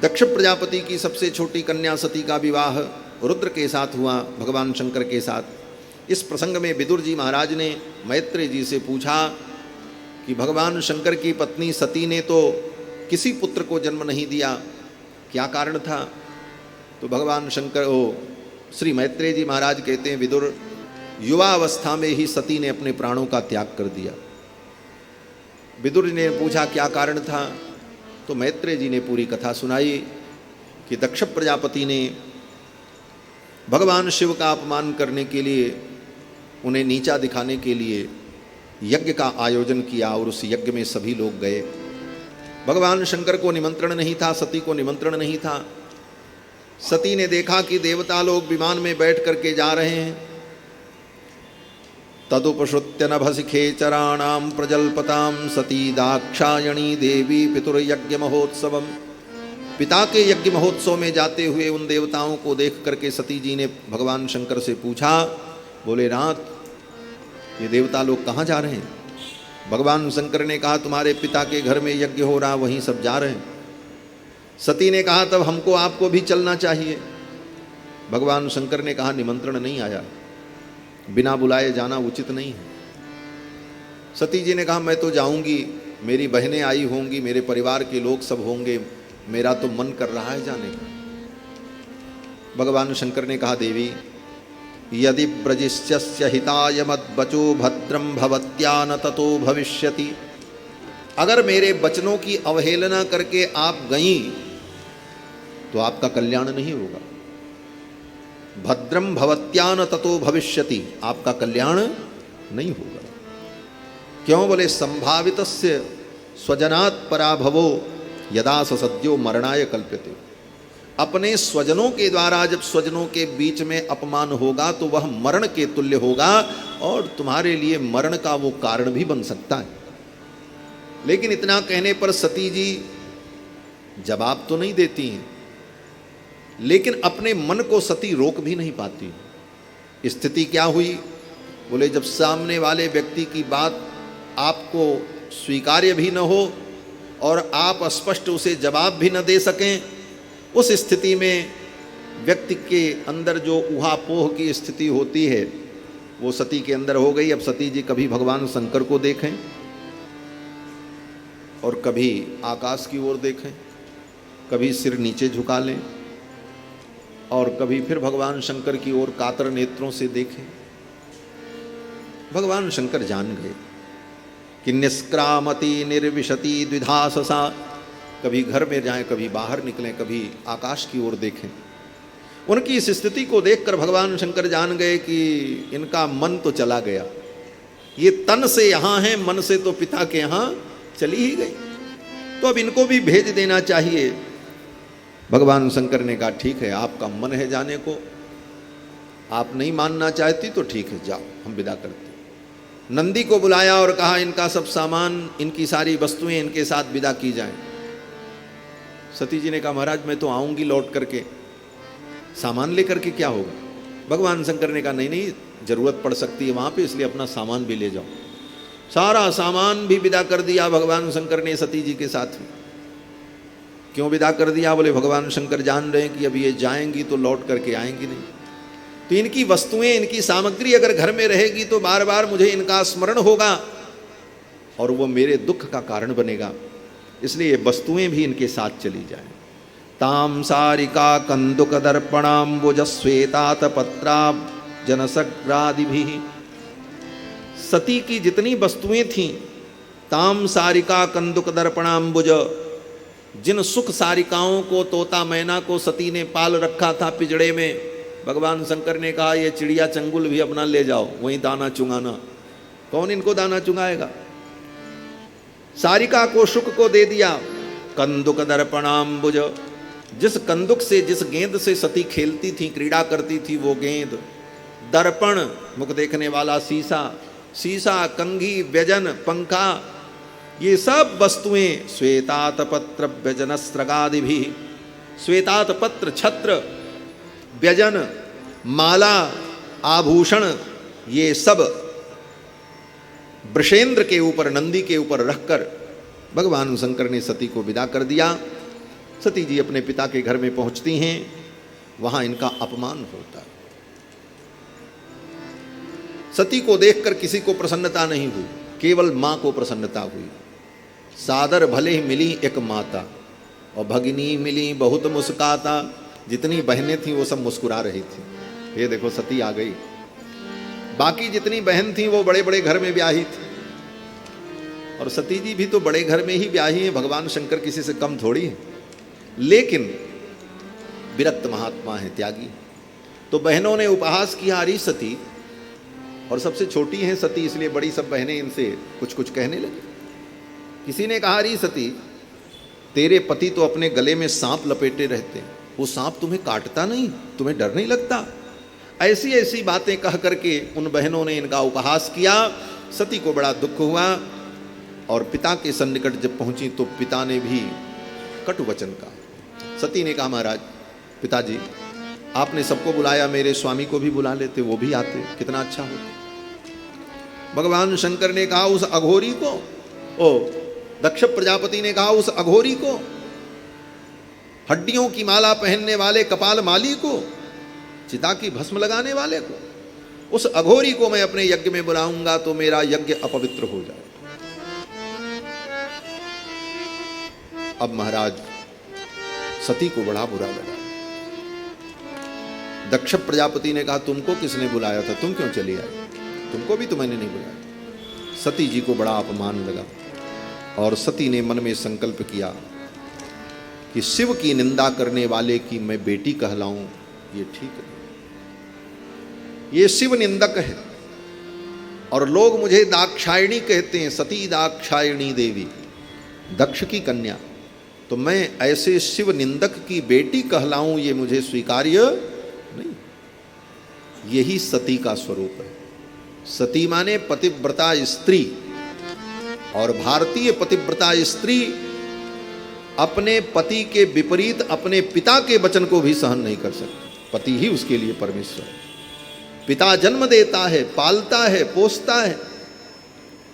दक्ष प्रजापति की सबसे छोटी कन्या सती का विवाह रुद्र के साथ हुआ, भगवान शंकर के साथ। इस प्रसंग में विदुर जी महाराज ने मैत्रेय जी से पूछा कि भगवान शंकर की पत्नी सती ने तो किसी पुत्र को जन्म नहीं दिया, क्या कारण था? तो भगवान शंकर श्री मैत्रेय जी महाराज कहते हैं, विदुर, युवा अवस्था में ही सती ने अपने प्राणों का त्याग कर दिया। विदुर ने पूछा क्या कारण था? तो मैत्रेय जी ने पूरी कथा सुनाई कि दक्ष प्रजापति ने भगवान शिव का अपमान करने के लिए, उन्हें नीचा दिखाने के लिए यज्ञ का आयोजन किया और उस यज्ञ में सभी लोग गए। भगवान शंकर को निमंत्रण नहीं था, सती को निमंत्रण नहीं था। सती ने देखा कि देवता लोग विमान में बैठ करके जा रहे हैं। तदुपश्रुत्य नभसिखे चराणाम प्रजल्पताम सती दाक्षायणी देवी पितुर्यज्ञ महोत्सवम। पिता के यज्ञ महोत्सव में जाते हुए उन देवताओं को देख करके सती जी ने भगवान शंकर से पूछा, बोले नाथ, ये देवता लोग कहाँ जा रहे हैं? भगवान शंकर ने कहा, तुम्हारे पिता के घर में यज्ञ हो रहा, वहीं सब जा रहे हैं। सती ने कहा, तब हमको आपको भी चलना चाहिए। भगवान शंकर ने कहा, निमंत्रण नहीं आया, बिना बुलाए जाना उचित नहीं है। सती जी ने कहा, मैं तो जाऊंगी, मेरी बहनें आई होंगी, मेरे परिवार के लोग सब होंगे, मेरा तो मन कर रहा है जाने का। भगवान शंकर ने कहा, देवी, यदि ब्रजिष्यस्य हिताय मद्वचो भद्रम भवत्या न ततो भविष्यति। अगर मेरे वचनों की अवहेलना करके आप गईं तो आपका कल्याण नहीं होगा। भद्रम भवत्या न ततो भविष्यति, आपका कल्याण नहीं होगा। क्यों? बोले, संभावितस्य स्वजनात् पराभवो यदा ससद्यो मरणाय कल्प्यते। अपने स्वजनों के द्वारा जब स्वजनों के बीच में अपमान होगा तो वह मरण के तुल्य होगा और तुम्हारे लिए मरण का वो कारण भी बन सकता है। लेकिन इतना कहने पर सती जी जवाब तो नहीं देती हैं, लेकिन अपने मन को सती रोक भी नहीं पाती। स्थिति क्या हुई? बोले, जब सामने वाले व्यक्ति की बात आपको स्वीकार्य भी न हो और आप स्पष्ट उसे जवाब भी न दे सकें, उस स्थिति में व्यक्ति के अंदर जो ऊहापोह की स्थिति होती है वो सती के अंदर हो गई। अब सती जी कभी भगवान शंकर को देखें और कभी आकाश की ओर देखें, कभी सिर नीचे झुका लें और कभी फिर भगवान शंकर की ओर कातर नेत्रों से देखें। भगवान शंकर जान गए कि निष्क्रामति निर्विशति द्विधाससा। कभी घर में जाएं, कभी बाहर निकलें, कभी आकाश की ओर देखें। उनकी इस स्थिति को देखकर भगवान शंकर जान गए कि इनका मन तो चला गया, ये तन से यहाँ है, मन से तो पिता के यहाँ चली ही गई, तो अब इनको भी भेज देना चाहिए। भगवान शंकर ने कहा, ठीक है, आपका मन है जाने को, आप नहीं मानना चाहती तो ठीक है, जाओ, हम विदा करते। नंदी को बुलाया और कहा, इनका सब सामान, इनकी सारी वस्तुएं इनके साथ विदा की जाएं। सती जी ने कहा, महाराज मैं तो आऊंगी लौट करके, सामान लेकर के क्या होगा? भगवान शंकर ने कहा, नहीं नहीं, जरूरत पड़ सकती है वहां पे, इसलिए अपना सामान भी ले जाओ। सारा सामान भी विदा कर दिया भगवान शंकर ने सती जी के साथ में। क्यों विदा कर दिया? बोले, भगवान शंकर जान रहे हैं कि अब ये जाएंगी तो लौट करके आएंगी नहीं, तो इनकी वस्तुएं, इनकी सामग्री अगर घर में रहेगी तो बार बार मुझे इनका स्मरण होगा और वो मेरे दुख का कारण बनेगा, इसलिए ये वस्तुएं भी इनके साथ चली जाएं। ताम सारिका कंदुक दर्पणाम्बुज श्वेतात पत्रा जनसग्रादिभिः। सती की जितनी वस्तुएं थीं, ताम सारिका कंदुक दर्पणाम्बुज, जिन सुख सारिकाओं को, तोता मैना को सती ने पाल रखा था पिंजड़े में, भगवान शंकर ने कहा, ये चिड़िया चंगुल भी अपना ले जाओ, वहीं दाना चुंगाना। कौन इनको दाना चुंगाएगा? सारिका को, शुक को दे दिया। कंदुक दर्पणाम्बुज, जिस कंदुक से, जिस गेंद से सती खेलती थी, क्रीड़ा करती थी, वो गेंद। दर्पण, मुख देखने वाला शीशा, शीशा, कंघी, व्यजन, पंखा, ये सब वस्तुएं। श्वेतात पत्र व्यजन स्त्रगादिभिः, श्वेतात पत्र, छत्र, व्यजन, माला, आभूषण, ये सब वृषेंद्र के ऊपर, नंदी के ऊपर रखकर भगवान शंकर ने सती को विदा कर दिया। सती जी अपने पिता के घर में पहुंचती हैं, वहां इनका अपमान होता है। सती को देखकर किसी को प्रसन्नता नहीं हुई, केवल मां को प्रसन्नता हुई। सादर भले ही मिली एक माता और भगिनी मिली बहुत मुस्काता। जितनी बहनें थीं वो सब मुस्कुरा रही थी, ये देखो सती आ गई। बाकी जितनी बहन थीं वो बड़े बड़े घर में ब्याही थी, और सती जी भी तो बड़े घर में ही ब्याही हैं, भगवान शंकर किसी से कम थोड़ी है। लेकिन विरक्त महात्मा है, त्यागी। तो बहनों ने उपहास किया, अरे सती, और सबसे छोटी हैं सती, इसलिए बड़ी सब बहनें इनसे कुछ कुछ कहने लगी। किसी ने कहा, अरे सती, तेरे पति तो अपने गले में सांप लपेटे रहते हैं, वो सांप तुम्हें काटता नहीं, तुम्हें डर नहीं लगता? ऐसी ऐसी बातें कह करके उन बहनों ने इनका उपहास किया। सती को बड़ा दुख हुआ, और पिता के सन्निकट जब पहुंची तो पिता ने भी कटु वचन कहा। सती ने कहा, महाराज पिताजी, आपने सबको बुलाया, मेरे स्वामी को भी बुला लेते, वो भी आते, कितना अच्छा होता। भगवान शंकर ने कहा, उस अघोरी को, ओ दक्ष प्रजापति ने कहा, उस अघोरी को, हड्डियों की माला पहनने वाले कपाल माली को, चिता की भस्म लगाने वाले को, उस अघोरी को मैं अपने यज्ञ में बुलाऊंगा तो मेरा यज्ञ अपवित्र हो जाए। अब महाराज सती को बड़ा बुरा लगा। दक्ष प्रजापति ने कहा, तुमको किसने बुलाया था, तुम क्यों चली आई? तुमको भी तो मैंने नहीं बुलाया। सती जी को बड़ा अपमान लगा, और सती ने मन में संकल्प किया कि शिव की निंदा करने वाले की मैं बेटी कहलाऊं, ये ठीक है। ये शिव निंदक है, और लोग मुझे दाक्षायणी कहते हैं, सती दाक्षायणी देवी, दक्ष की कन्या। तो मैं ऐसे शिव निंदक की बेटी कहलाऊं, ये मुझे स्वीकार्य नहीं। यही सती का स्वरूप है। सती माने पतिव्रता स्त्री, और भारतीय पतिव्रता स्त्री अपने पति के विपरीत अपने पिता के वचन को भी सहन नहीं कर सकती। पति ही उसके लिए परमेश्वर है। पिता जन्म देता है, पालता है, पोसता है,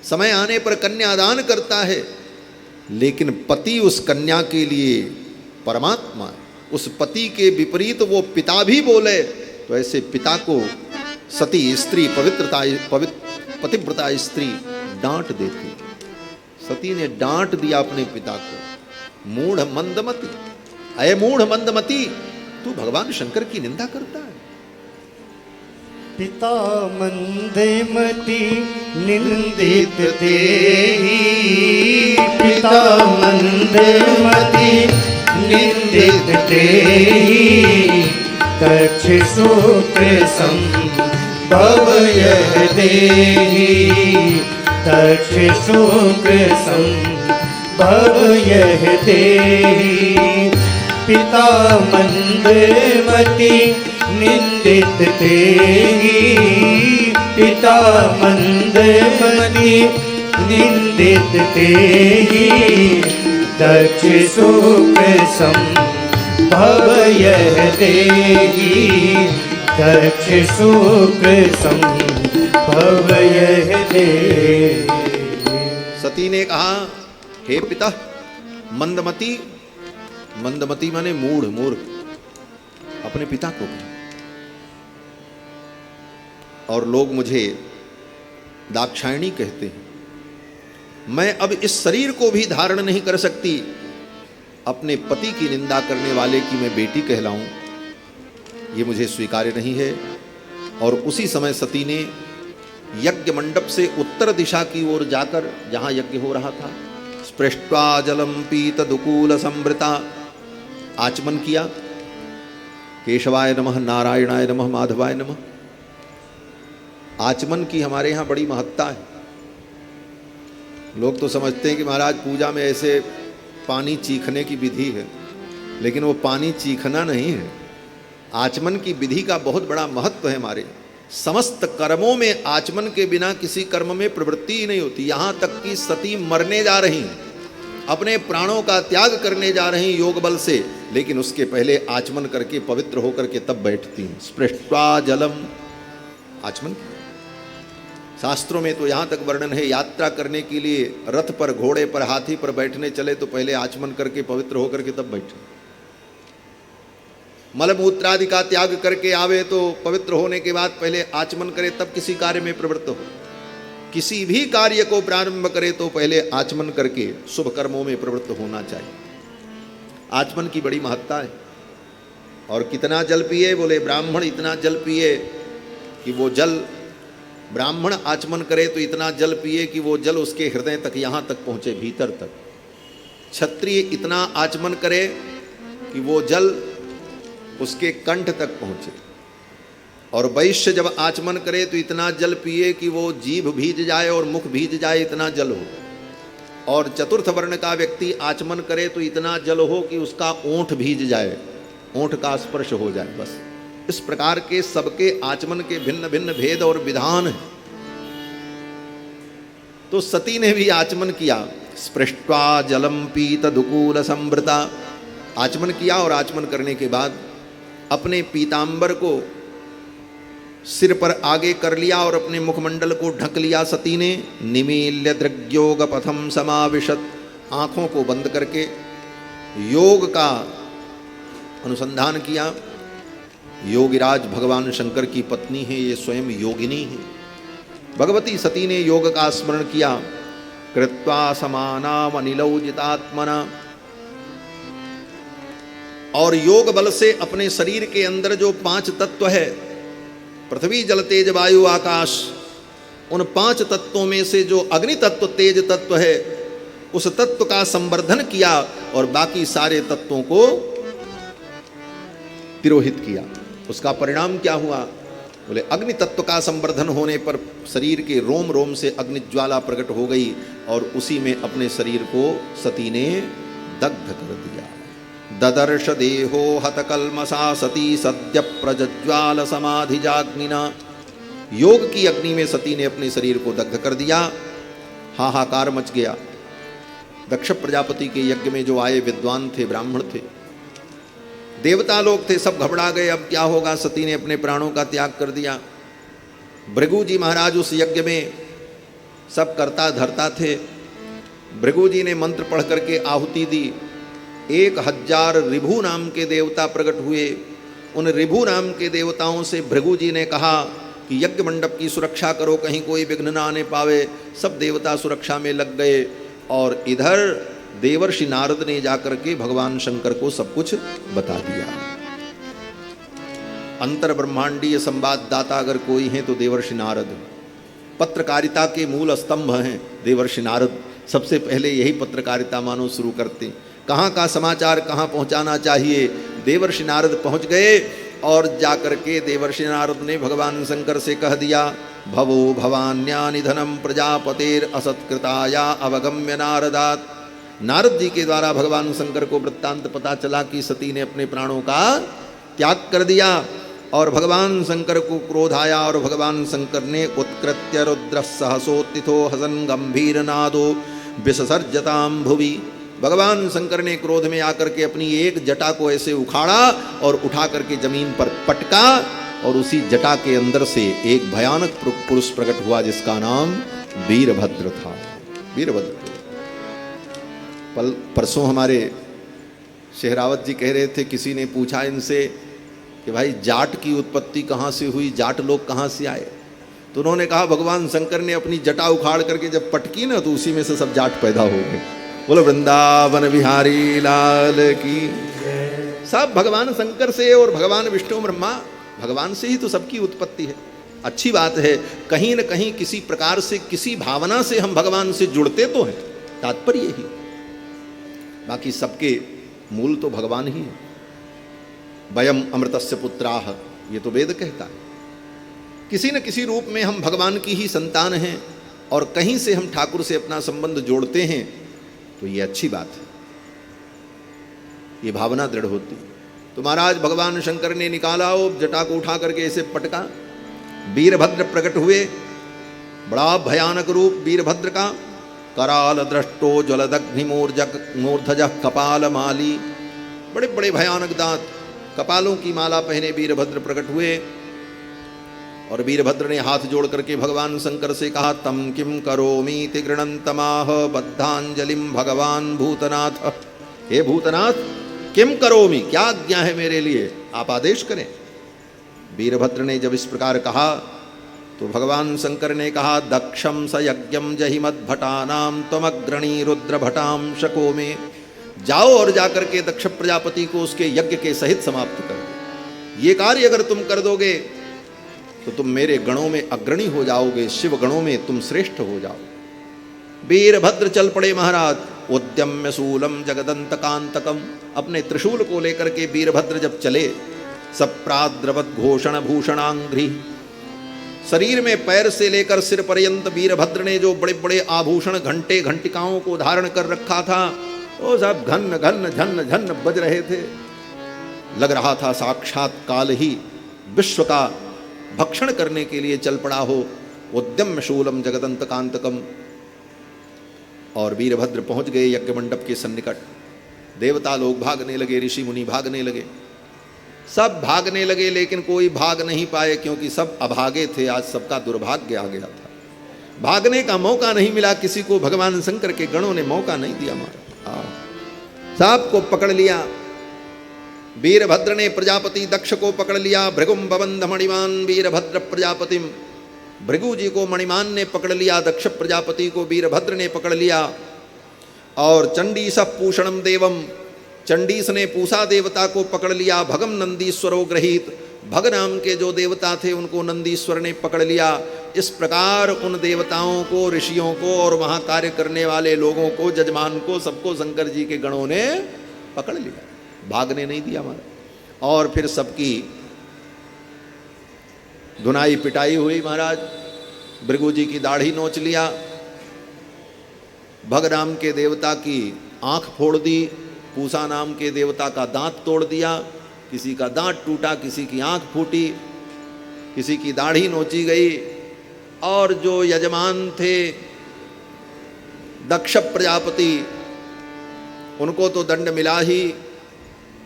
समय आने पर कन्यादान करता है, लेकिन पति उस कन्या के लिए परमात्मा है। उस पति के विपरीत वो पिता भी बोले तो ऐसे पिता को सती स्त्री, पतिव्रता स्त्री डांट देती। सती ने डांट दिया अपने पिता को, मूढ़ मंदमती, अय मूढ़ मंदमती, तू भगवान शंकर की निंदा करता है। पिता मंदमती निंदित तेहि, पिता मंदमती निंदित तेहि, तक्ष सूत्र संभव यह देहि, तक्ष सूत्र संभव यह देहि। पिता मंदमती निंदित तेहि, पिता मंदमती निंदित तेहि, दक्ष सूत्र संभव यह देहि, दक्ष सूत्र संभव यह देहि। सती ने कहा, हे पिता, मंदमती, मंदमती माने मूढ़, मूर्ख, अपने पिता को कहा, और लोग मुझे दाक्षायणी कहते हैं। मैं अब इस शरीर को भी धारण नहीं कर सकती, अपने पति की निंदा करने वाले की मैं बेटी कहलाऊं, ये मुझे स्वीकार्य नहीं है। और उसी समय सती ने यज्ञ मंडप से उत्तर दिशा की ओर जाकर, जहां यज्ञ हो रहा था, स्पृष्ट्वा जलम पीत दुकूल संवृता, आचमन किया। केशवाय नमः, नारायणाय नमः, माधवाय नमः। आचमन की हमारे यहाँ बड़ी महत्ता है। लोग तो समझते हैं कि महाराज पूजा में ऐसे पानी चीखने की विधि है, लेकिन वो पानी चीखना नहीं है। आचमन की विधि का बहुत बड़ा महत्व है। हमारे समस्त कर्मों में आचमन के बिना किसी कर्म में प्रवृत्ति ही नहीं होती। यहाँ तक कि सती मरने जा रही, अपने प्राणों का त्याग करने जा रही योग बल से, लेकिन उसके पहले आचमन करके पवित्र होकर के तब बैठती हैं। स्पृष्ट्वा जलम, आचमन। शास्त्रों में तो यहाँ तक वर्णन है, यात्रा करने के लिए रथ पर, घोड़े पर, हाथी पर बैठने चले तो पहले आचमन करके पवित्र होकर के तब बैठे। मलमूत्रादि का त्याग करके आवे तो पवित्र होने के बाद पहले आचमन करे, तब किसी कार्य में प्रवृत्त हो। किसी भी कार्य को प्रारंभ करे तो पहले आचमन करके शुभ कर्मों में प्रवृत्त होना चाहिए। आचमन की बड़ी महत्ता है। और कितना जल पिए? बोले ब्राह्मण इतना जल पिए कि वो जल, ब्राह्मण आचमन करे तो इतना जल पिए कि वो जल उसके हृदय तक, यहाँ तक पहुँचे, भीतर तक। क्षत्रिय इतना आचमन करे कि वो जल उसके कंठ तक पहुँचे। और वैश्य जब आचमन करे तो इतना जल पिए कि वो जीभ भीज जाए और मुख भीज जाए, इतना जल हो। और चतुर्थ वर्ण का व्यक्ति आचमन करे तो इतना जल हो कि उसका ओंठ भीज जाए, ओंठ का स्पर्श हो जाए। बस इस प्रकार के सबके आचमन के भिन्न भिन्न भेद और विधान हैं। तो सती ने भी आचमन किया। स्पृष्ट्वा जलम पीत दुकूल संवृता, आचमन किया और आचमन करने के बाद अपने पीतांबर को सिर पर आगे कर लिया और अपने मुखमंडल को ढक लिया सती ने। निमील्य दृग्योग पथम समाविशत, आंखों को बंद करके योग का अनुसंधान किया। योगिराज भगवान शंकर की पत्नी है, ये स्वयं योगिनी है। भगवती सती ने योग का स्मरण किया। कृत्वा समानाम अनिलौ जितात्मना, और योग बल से अपने शरीर के अंदर जो 5 तत्व है, पृथ्वी जल तेज वायु आकाश, उन 5 तत्वों में से जो अग्नि तत्व तेज तत्व है, उस तत्व का संवर्धन किया और बाकी सारे तत्वों को तिरोहित किया। उसका परिणाम क्या हुआ? बोले अग्नि तत्व का संवर्धन होने पर शरीर के रोम रोम से अग्नि ज्वाला प्रकट हो गई और उसी में अपने शरीर को सती ने दग्ध कर दिया। ददर्श देहो हतकल्मसा सती सद्य प्रज्ज्वाल समाधिजाग्निना, योग की अग्नि में सती ने अपने शरीर को दग्ध कर दिया। हाहाकार मच गया। दक्ष प्रजापति के यज्ञ में जो आए विद्वान थे, ब्राह्मण थे, देवता लोग थे, सब घबरा गए। अब क्या होगा? सती ने अपने प्राणों का त्याग कर दिया। भृगु जी महाराज उस यज्ञ में सब करता धरता थे। भृगु जी ने मंत्र पढ़ करके आहुति दी। 1000 ऋभु नाम के देवता प्रकट हुए। उन ऋभु नाम के देवताओं से भृगु जी ने कहा कि यज्ञ मंडप की सुरक्षा करो, कहीं कोई विघ्न न आने पावे। सब देवता सुरक्षा में लग गए और इधर देवर्षि नारद ने जाकर के भगवान शंकर को सब कुछ बता दिया। अंतर ब्रह्मांडीय संवाददाता अगर कोई है तो देवर्षि नारद। पत्रकारिता के मूल स्तंभ हैं देवर्षि नारद। सबसे पहले यही पत्रकारिता मानो शुरू करते। कहाँ का समाचार कहाँ पहुँचाना चाहिए, देवर्षि नारद पहुँच गए और जाकर के देवर्षि नारद ने भगवान शंकर से कह दिया, भवो भवान्या निधनम प्रजापतेर असत्कृताया अवगम्य नारदात। नारद जी के द्वारा भगवान शंकर को वृत्तांत पता चला कि सती ने अपने प्राणों का त्याग कर दिया और भगवान शंकर को क्रोध आया और भगवान शंकर ने उत्कृत्य रुद्र सहसोत्थितो हसन गंभीर नादो विससर्जताम भुवि। भगवान शंकर ने क्रोध में आकर के अपनी एक जटा को ऐसे उखाड़ा और उठा करके जमीन पर पटका और उसी जटा के अंदर से एक भयानक पुरुष प्रकट हुआ जिसका नाम वीरभद्र था। वीरभद्र। परसों हमारे शेहरावत जी कह रहे थे, किसी ने पूछा इनसे कि भाई जाट की उत्पत्ति कहाँ से हुई, जाट लोग कहाँ से आए? तो उन्होंने कहा भगवान शंकर ने अपनी जटा उखाड़ करके जब पटकी ना तो उसी में से सब जाट पैदा हो गए। बोलो वृंदावन बिहारी लाल की। सब भगवान शंकर से और भगवान विष्णु ब्रह्मा, भगवान से ही तो सबकी उत्पत्ति है। अच्छी बात है, कहीं न कहीं किसी प्रकार से किसी भावना से हम भगवान से जुड़ते तो हैं, तात्पर्य यही। बाकी सबके मूल तो भगवान ही है। वयम अमृतस्य पुत्राः, ये तो वेद कहता है। किसी न किसी रूप में हम भगवान की ही संतान हैं और कहीं से हम ठाकुर से अपना संबंध जोड़ते हैं तो ये अच्छी बात है, ये भावना दृढ़ होती है। तो महाराज भगवान शंकर ने निकाला और जटा को उठा करके ऐसे पटका। वीरभद्र प्रकट हुए, बड़ा भयानक रूप वीरभद्र का। कराल दृष्टो जलदग्निमूर्धजः कपाल माली, बड़े बड़े भयानक दांत, कपालों की माला पहने वीरभद्र प्रकट हुए। और वीरभद्र ने हाथ जोड़ करके भगवान शंकर से कहा, तम किम करोमीति गृणन्तमाह बद्धांजलिम भगवान भूतनाथ। हे भूतनाथ, किम करोमि, क्या आज्ञा है मेरे लिए, आप आदेश करें। वीरभद्र ने जब इस प्रकार कहा तो भगवान शंकर ने कहा, दक्षम स यज्ञम जहिमद्भटानाम त्वमग्रणी रुद्रभटाम शको में। जाओ और जाकर के दक्ष प्रजापति को उसके यज्ञ के सहित समाप्त कर दो। ये कार्य अगर तुम कर दोगे तो तुम मेरे गणों में अग्रणी हो जाओगे, शिव गणों में तुम श्रेष्ठ हो जाओ। वीरभद्र चल पड़े महाराज। उद्यम्य शूलम जगदंत कांतकम, अपने त्रिशूल को लेकर के वीरभद्र जब चले, सप्राद्रवत घोषण भूषणांघ्रि, शरीर में पैर से लेकर सिर पर्यंत वीरभद्र ने जो बड़े बड़े आभूषण घंटे घंटिकाओं को धारण कर रखा था, वो सब घन घन झन झन बज रहे थे। लग रहा था साक्षात काल ही विश्व का भक्षण करने के लिए चल पड़ा हो। उद्यम शूलम जगदंत कांतकम। और वीरभद्र पहुंच गए यज्ञ मंडप के सन्निकट। देवता लोग भागने लगे, ऋषि मुनि भागने लगे, सब भागने लगे, लेकिन कोई भाग नहीं पाए क्योंकि सब अभागे थे। आज सबका दुर्भाग्य आ गया था, भागने का मौका नहीं मिला किसी को। भगवान शंकर के गणों ने मौका नहीं दिया मारा, सांप को पकड़ लिया। वीरभद्र ने प्रजापति दक्ष को पकड़ लिया। भृगुम बबंध मणिमान वीरभद्र प्रजापतिम, भृगु जी को मणिमान ने पकड़ लिया, दक्ष प्रजापति को वीरभद्र ने पकड़ लिया। और चंडीस पूषणम देवम, चंडीस ने पूषा देवता को पकड़ लिया। भगम नंदीश्वरो गृहीत, भग नाम के जो देवता थे उनको नंदीश्वर ने पकड़ लिया। इस प्रकार उन देवताओं को, ऋषियों को और वहां कार्य करने वाले लोगों को, जजमान को, सबको शंकर जी के गणों ने पकड़ लिया, भागने नहीं दिया महाराज। और फिर सबकी धुनाई पिटाई हुई महाराज। भृगु जी की दाढ़ी नोच लिया, भग नाम के देवता की आंख फोड़ दी, पूषा नाम के देवता का दांत तोड़ दिया, किसी का दांत टूटा, किसी की आंख फूटी, किसी की दाढ़ी नोची गई। और जो यजमान थे दक्ष प्रजापति, उनको तो दंड मिला ही।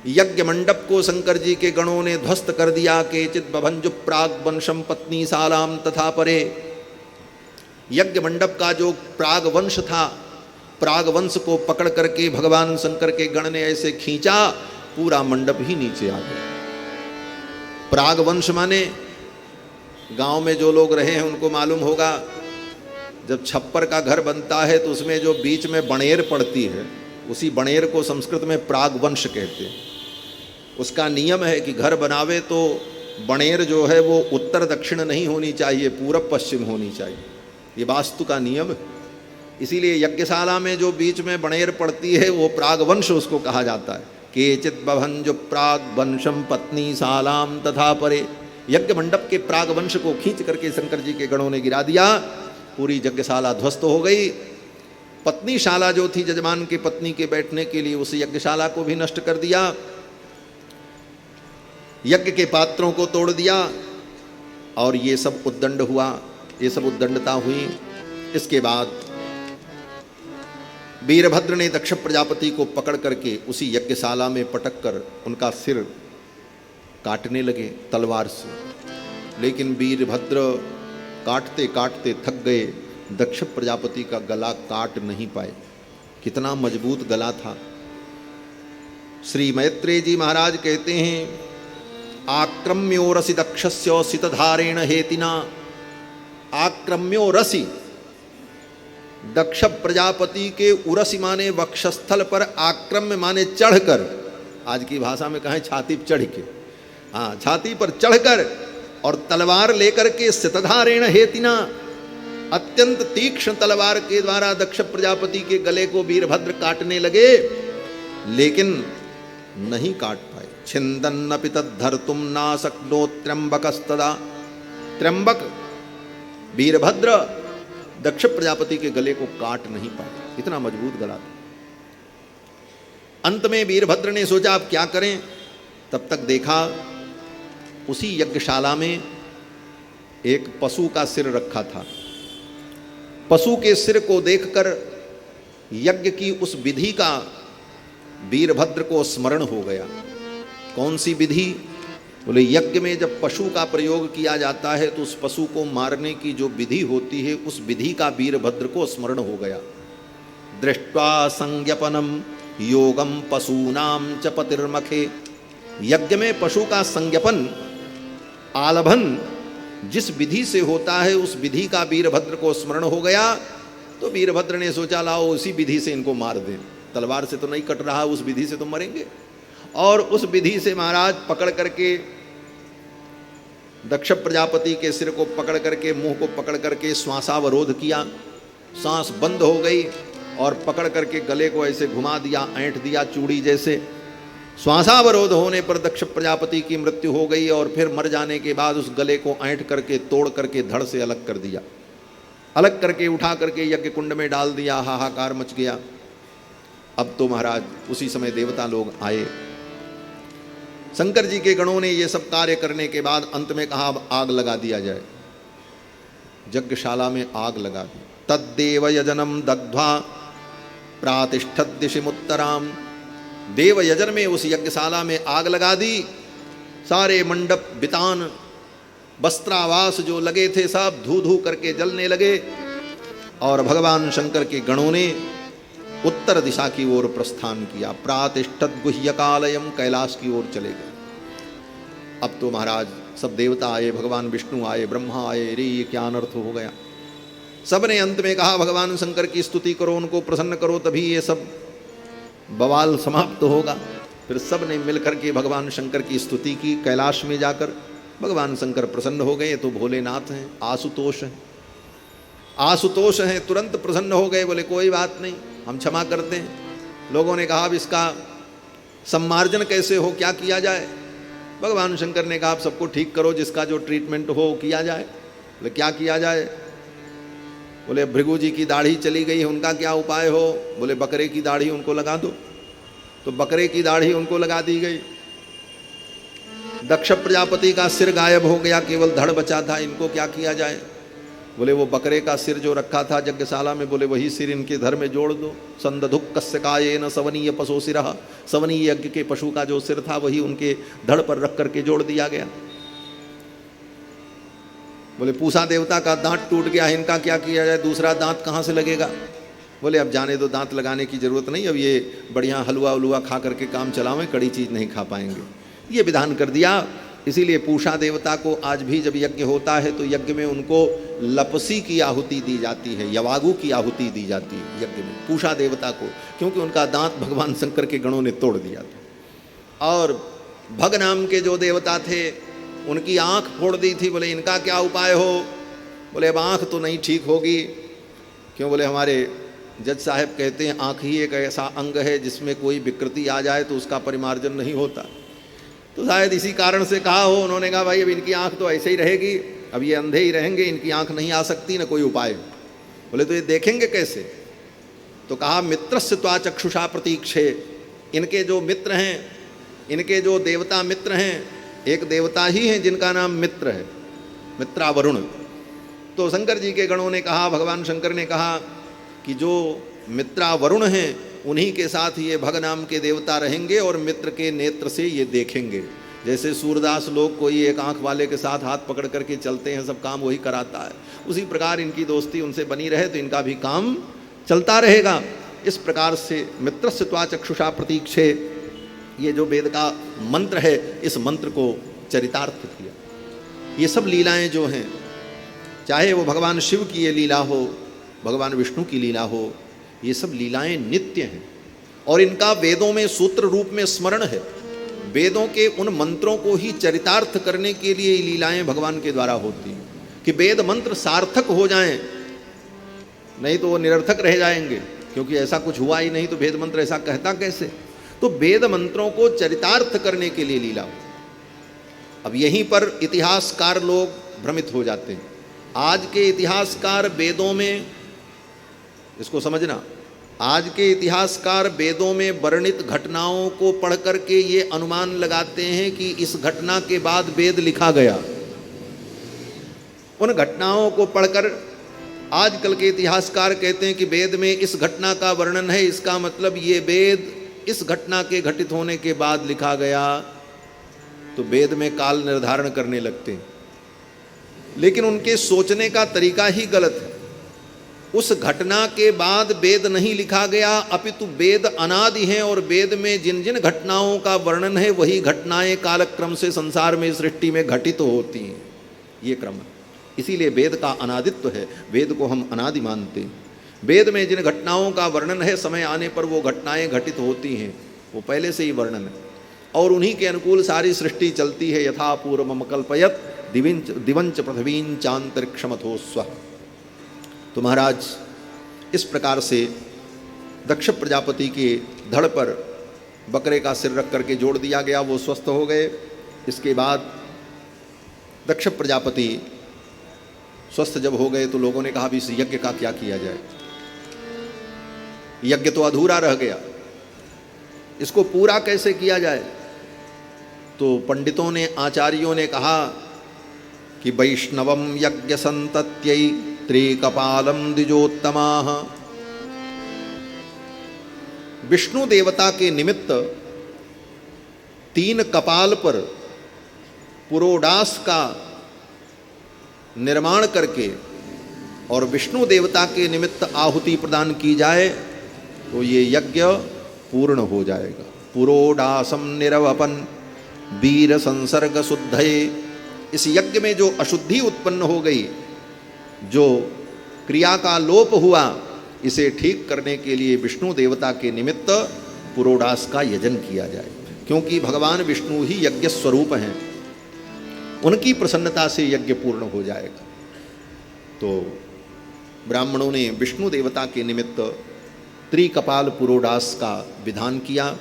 यज्ञ मंडप को शंकर जी के गणों ने ध्वस्त कर दिया। केचित बभंजु प्राग वंशम पत्नी सालाम तथा परे, यज्ञ मंडप का जो प्राग वंश था, प्राग वंश को पकड़ करके भगवान शंकर के गण ने ऐसे खींचा, पूरा मंडप ही नीचे आ गया। प्राग वंश माने, गांव में जो लोग रहे हैं उनको मालूम होगा, जब छप्पर का घर बनता है तो उसमें जो बीच में बणेर पड़ती है, उसी बणेर को संस्कृत में प्राग वंश कहते हैं। उसका नियम है कि घर बनावे तो बणेर जो है वो उत्तर दक्षिण नहीं होनी चाहिए, पूरब पश्चिम होनी चाहिए। ये वास्तु का नियम है। इसीलिए यज्ञशाला में जो बीच में बणेर पड़ती है वो प्रागवंश उसको कहा जाता है। केचित बभंजु प्राग वंशम पत्नी सालाम तथा परे, यज्ञ मंडप के प्रागवंश को खींच करके शंकर जी के गणों ने गिरा दिया। पूरी यज्ञशाला ध्वस्त हो गई। पत्नी शाला जो थी जजमान की पत्नी के बैठने के लिए, उस यज्ञशाला को भी नष्ट कर दिया। यज्ञ के पात्रों को तोड़ दिया। और ये सब उद्दंड हुआ, ये सब उद्दंडता हुई। इसके बाद वीरभद्र ने दक्ष प्रजापति को पकड़ करके उसी यज्ञशाला में पटक कर उनका सिर काटने लगे तलवार से। लेकिन वीरभद्र काटते काटते थक गए, दक्ष प्रजापति का गला काट नहीं पाए। कितना मजबूत गला था। श्री मैत्रेय जी महाराज कहते हैं, आक्रम्यो रसि दक्षस्य सितधारेण हेतिना। आक्रम्यो रसि, दक्ष प्रजापति के उरसी माने वक्षस्थल पर, आक्रम्य माने चढ़कर, आज की भाषा में कहें छाती पर चढ़ के, हाँ छाती पर चढ़कर, और तलवार लेकर के सितधारेण हेतिना, अत्यंत तीक्ष्ण तलवार के द्वारा दक्ष प्रजापति के गले को वीरभद्र काटने लगे, लेकिन नहीं काट पाए। छिंदन्नपि तद्धर्तुम नाशक्नो त्र्यंबकस्तदा। त्र्यंबक वीरभद्र दक्ष प्रजापति के गले को काट नहीं पाए, इतना मजबूत गला था। अंत में वीरभद्र ने सोचा अब क्या करें। तब तक देखा उसी यज्ञशाला में एक पशु का सिर रखा था। पशु के सिर को देखकर यज्ञ की उस विधि का वीरभद्र को स्मरण हो गया। कौन सी विधि? बोले यज्ञ में जब पशु का प्रयोग किया जाता है तो उस पशु को मारने की जो विधि होती है, उस विधि का वीरभद्र को स्मरण हो गया। दृष्ट्वा संज्ञपनम योगम पशूनाम च पतिर्मखे। यज्ञ में पशु का संज्ञापन आलभन जिस विधि से होता है उस विधि का वीरभद्र को स्मरण हो गया, तो वीरभद्र ने सोचा लाओ उसी विधि से इनको मार दें, तलवार से तो नहीं कट रहा, उस विधि से तो मरेंगे। और उस विधि से महाराज पकड़ करके दक्ष प्रजापति के सिर को पकड़ करके, मुंह को पकड़ करके श्वासावरोध किया, सांस बंद हो गई और पकड़ करके गले को ऐसे घुमा दिया, ऐंठ दिया चूड़ी जैसे। श्वासावरोध होने पर दक्ष प्रजापति की मृत्यु हो गई और फिर मर जाने के बाद उस गले को ऐंठ करके तोड़ करके धड़ से अलग कर दिया, अलग करके उठा करके यज्ञ कुंड में डाल दिया। हाहाकार मच गया। अब तो महाराज उसी समय देवता लोग आए। शंकर जी के गणों ने ये सब कार्य करने के बाद अंत में कहा अब आग लगा दिया जाए। यज्ञशाला में आग लगा दी। तद्देव यजनम दग्ध्वा प्रातिष्ठत दिशिमुत्तराम। देव यजन में उस यज्ञशाला में आग लगा दी। सारे मंडप बितान वस्त्रावास जो लगे थे सब धू धू करके जलने लगे और भगवान शंकर के गणों ने उत्तर दिशा की ओर प्रस्थान किया। प्रातिष्ठत गुह्यकालयम, कैलाश की ओर चले गए। अब तो महाराज सब देवता आए, भगवान विष्णु आए, ब्रह्मा आए। रे ये क्या अनर्थ हो गया। सब ने अंत में कहा भगवान शंकर की स्तुति करो, उनको प्रसन्न करो, तभी ये सब बवाल समाप्त होगा। फिर सब ने मिलकर के भगवान शंकर की स्तुति की। कैलाश में जाकर भगवान शंकर प्रसन्न हो गए। तो भोलेनाथ हैं, आशुतोष हैं, आशुतोष हैं, तुरंत प्रसन्न हो गए। बोले कोई बात नहीं, हम क्षमा करते हैं। लोगों ने कहा अब इसका सम्मार्जन कैसे हो, क्या किया जाए। भगवान शंकर ने कहा आप सबको ठीक करो, जिसका जो ट्रीटमेंट हो किया जाए। बोले क्या किया जाए। बोले भृगु जी की दाढ़ी चली गई है, उनका क्या उपाय हो। बोले बकरे की दाढ़ी उनको लगा दो। तो बकरे की दाढ़ी उनको लगा दी गई। दक्ष प्रजापति का सिर गायब हो गया, केवल धड़ बचा था, इनको क्या किया जाए। बोले वो बकरे का सिर जो रखा था यज्ञशाला में, बोले वही सिर इनके धर में जोड़ दो। संदधुक कस्यकायेन सवनीय पशु सिरः। सवनीय यज्ञ के पशु का जो सिर था वही उनके धड़ पर रख करके जोड़ दिया गया। बोले पूषा देवता का दांत टूट गया, इनका क्या किया जाए, दूसरा दांत कहाँ से लगेगा। बोले अब जाने दो, दांत लगाने की जरूरत नहीं, अब ये बढ़िया हलवा उलवा खा करके काम चलावें, कड़ी चीज़ नहीं खा पाएंगे। ये विधान कर दिया। इसीलिए पूषा देवता को आज भी जब यज्ञ होता है तो यज्ञ में उनको लपसी की आहुति दी जाती है, यवागु की आहुति दी जाती है यज्ञ में पूषा देवता को, क्योंकि उनका दांत भगवान शंकर के गणों ने तोड़ दिया था। और भग नाम के जो देवता थे उनकी आँख फोड़ दी थी। बोले इनका क्या उपाय हो। बोले अब आँख तो नहीं ठीक होगी। क्यों। बोले हमारे जज साहब कहते हैं आँख ही एक ऐसा अंग है जिसमें कोई विकृति आ जाए तो उसका परिमार्जन नहीं होता। तो शायद इसी कारण से कहा हो। उन्होंने कहा भाई अब इनकी आँख तो ऐसे ही रहेगी, अब ये अंधे ही रहेंगे, इनकी आँख नहीं आ सकती, न कोई उपाय। बोले तो ये देखेंगे कैसे। तो कहा मित्रस्य त्वा चक्षुषा प्रतीक्षे। इनके जो मित्र हैं, इनके जो देवता मित्र हैं, एक देवता ही हैं जिनका नाम मित्र है, मित्रा वरुण। तो शंकर जी के गणों ने कहा, भगवान शंकर ने कहा कि जो मित्रा वरुण हैं उन्हीं के साथ ये भग नाम के देवता रहेंगे और मित्र के नेत्र से ये देखेंगे। जैसे सूरदास लोग कोई एक आंख वाले के साथ हाथ पकड़ करके चलते हैं, सब काम वही कराता है, उसी प्रकार इनकी दोस्ती उनसे बनी रहे तो इनका भी काम चलता रहेगा। इस प्रकार से मित्रस्य त्वा चक्षुषा प्रतीक्षे, ये जो वेद का मंत्र है, इस मंत्र को चरितार्थ किया। ये सब लीलाएं जो हैं, चाहे वो भगवान शिव की ये लीला हो, भगवान विष्णु की लीला हो, ये सब लीलाएं नित्य हैं और इनका वेदों में सूत्र रूप में स्मरण है। वेदों के उन मंत्रों को ही चरितार्थ करने के लिए ये लीलाएं भगवान के द्वारा होती हैं कि वेद मंत्र सार्थक हो जाएं, नहीं तो वो निरर्थक रह जाएंगे, क्योंकि ऐसा कुछ हुआ ही नहीं तो वेद मंत्र ऐसा कहता कैसे। तो वेद मंत्रों को चरितार्थ करने के लिए लीला हो। अब यहीं पर इतिहासकार लोग भ्रमित हो जाते हैं। आज के इतिहासकार वेदों में, इसको समझना, आज के इतिहासकार वेदों में वर्णित घटनाओं को पढ़ करके ये अनुमान लगाते हैं कि इस घटना के बाद वेद लिखा गया। उन घटनाओं को पढ़कर आजकल के इतिहासकार कहते हैं कि वेद में इस घटना का वर्णन है, इसका मतलब ये वेद इस घटना के घटित होने के बाद लिखा गया। तो वेद में काल निर्धारण करने लगते हैं, लेकिन उनके सोचने का तरीका ही गलत है। उस घटना के बाद वेद नहीं लिखा गया, अपितु वेद अनादि हैं और वेद में जिन जिन घटनाओं का वर्णन है वही घटनाएं कालक्रम से संसार में सृष्टि में घटित होती हैं। ये क्रम है, इसीलिए वेद का अनादित्व है, वेद को हम अनादि मानते हैं। वेद में जिन घटनाओं का वर्णन है समय आने पर वो घटनाएं घटित होती हैं, वो पहले से ही वर्णन है और उन्हीं के अनुकूल सारी सृष्टि चलती है। यथा पूर्वम कल्पयत दिवंच पृथ्वीं चांतरिक्षमथो स्व। तो महाराज इस प्रकार से दक्ष प्रजापति के धड़ पर बकरे का सिर रख करके जोड़ दिया गया, वो स्वस्थ हो गए। इसके बाद दक्ष प्रजापति स्वस्थ जब हो गए तो लोगों ने कहा अभी इस यज्ञ का क्या किया जाए, यज्ञ तो अधूरा रह गया, इसको पूरा कैसे किया जाए। तो पंडितों ने आचार्यों ने कहा कि वैष्णवम यज्ञ संतत्यै त्रिकपालम द्विजोत्तमाः। विष्णु देवता के निमित्त 3 कपाल पर पुरोडास का निर्माण करके और विष्णु देवता के निमित्त आहुति प्रदान की जाए तो ये यज्ञ पूर्ण हो जाएगा। पुरोडासम निरवपन वीर संसर्ग शुद्धये। इस यज्ञ में जो अशुद्धि उत्पन्न हो गई, जो क्रिया का लोप हुआ, इसे ठीक करने के लिए विष्णु देवता के निमित्त पुरोडास का यजन किया जाए, क्योंकि भगवान विष्णु ही यज्ञ स्वरूप हैं, उनकी प्रसन्नता से यज्ञ पूर्ण हो जाएगा। तो ब्राह्मणों ने विष्णु देवता के निमित्त त्रिकपाल पुरोडास का विधान किया।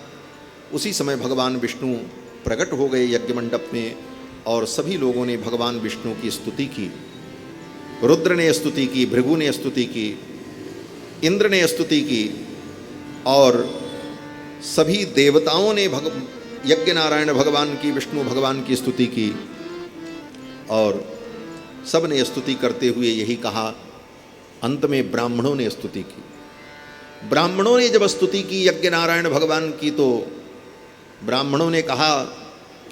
उसी समय भगवान विष्णु प्रकट हो गए यज्ञ मंडप में और सभी लोगों ने भगवान विष्णु की स्तुति की। रुद्र ने स्तुति की, भृगु ने स्तुति की, इंद्र ने स्तुति की और सभी देवताओं ने यज्ञ नारायण भगवान की, विष्णु भगवान की स्तुति की और सब ने स्तुति करते हुए यही कहा। अंत में ब्राह्मणों ने स्तुति की। ब्राह्मणों ने जब स्तुति की यज्ञ नारायण भगवान की, तो ब्राह्मणों ने कहा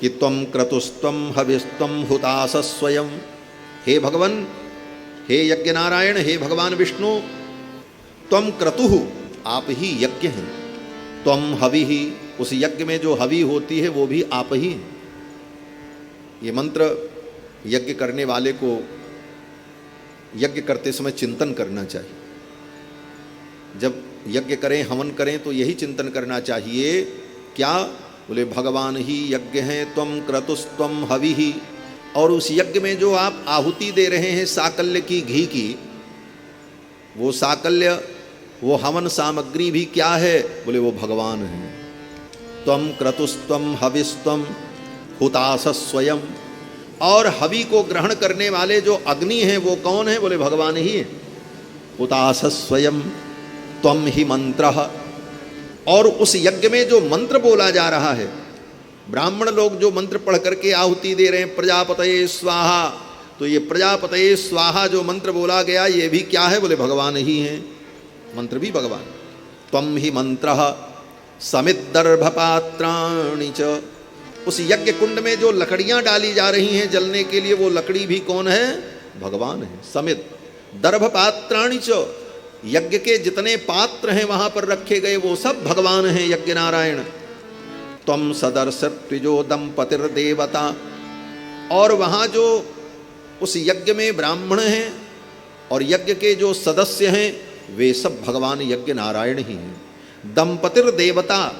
कि त्वं क्रतुस्त्वं हविस्त्वं हुतास स्वयं। हे भगवान, हे यज्ञ नारायण, हे भगवान विष्णु, त्वं क्रतुः, आप ही यज्ञ हैं, त्वं हविः, उस यज्ञ में जो हवि होती है वो भी आप ही हैं। ये मंत्र यज्ञ करने वाले को यज्ञ करते समय चिंतन करना चाहिए। जब यज्ञ करें, हवन करें तो यही चिंतन करना चाहिए। क्या बोले, भगवान ही यज्ञ हैं, त्वं क्रतुस्त्वं हविः, और उस यज्ञ में जो आप आहुति दे रहे हैं साकल्य की, घी की, वो साकल्य, वो हवन सामग्री भी क्या है, बोले वो भगवान है। त्वं क्रतुस्त्वं हविस्त्वं हुतास स्वयं, और हवि को ग्रहण करने वाले जो अग्नि हैं वो कौन है, बोले भगवान ही है। हुतास स्वयं त्वं ही मंत्रः, और उस यज्ञ में जो मंत्र बोला जा रहा है, ब्राह्मण लोग जो मंत्र पढ़ करके आहुति दे रहे हैं, प्रजापतये स्वाहा, तो ये प्रजापतये स्वाहा जो मंत्र बोला गया ये भी क्या है, बोले भगवान ही हैं, मंत्र भी भगवान। त्वं ही मंत्रः समिद्दर्भपात्राणि च, उस यज्ञ कुंड में जो लकड़ियां डाली जा रही हैं जलने के लिए, वो लकड़ी भी कौन है, भगवान है। समित दर्भपात्राणि च, यज्ञ के जितने पात्र हैं वहां पर रखे गए वो सब भगवान हैं, यज्ञ नारायण। त्वं सदर्शत्विजो दंपतिर्देवता, और वहां जो उस यज्ञ में ब्राह्मण हैं और यज्ञ के जो सदस्य हैं वे सब भगवान यज्ञ नारायण ही हैं। दंपतिर्देवता,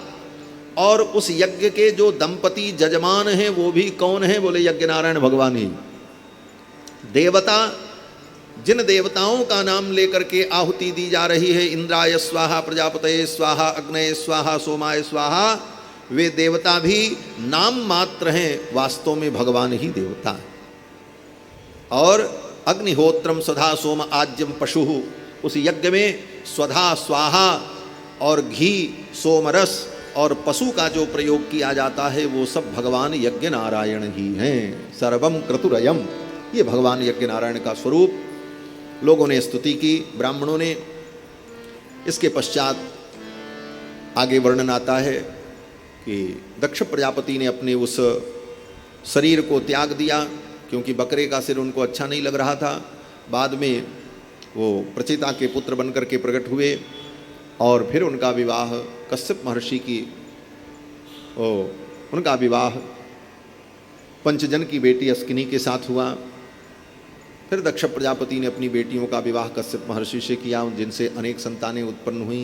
और उस यज्ञ के जो दंपति जजमान हैं वो भी कौन है, बोले यज्ञ नारायण भगवान ही। देवता, जिन देवताओं का नाम लेकर के आहुति दी जा रही है, इंद्राय स्वाहा, प्रजापतये स्वाहा, अग्नये स्वाहा, सोमाय स्वाहा, वे देवता भी नाम मात्र हैं, वास्तव में भगवान ही देवता है। और अग्निहोत्रम स्वधा सोम आज्यम पशु, उस यज्ञ में स्वधा स्वाहा और घी, सोमरस और पशु का जो प्रयोग किया जाता है वो सब भगवान यज्ञ नारायण ही हैं। सर्वम क्रतुरयम, ये भगवान यज्ञ नारायण का स्वरूप। लोगों ने स्तुति की, ब्राह्मणों ने। इसके पश्चात आगे वर्णन आता है कि दक्ष प्रजापति ने अपने उस शरीर को त्याग दिया, क्योंकि बकरे का सिर उनको अच्छा नहीं लग रहा था। बाद में वो प्रचिता के पुत्र बनकर के प्रकट हुए और फिर उनका विवाह कश्यप महर्षि की उनका विवाह पंचजन की बेटी अस्किनी के साथ हुआ। फिर दक्ष प्रजापति ने अपनी बेटियों का विवाह कश्यप महर्षि से किया, जिनसे अनेक संतानें उत्पन्न हुई।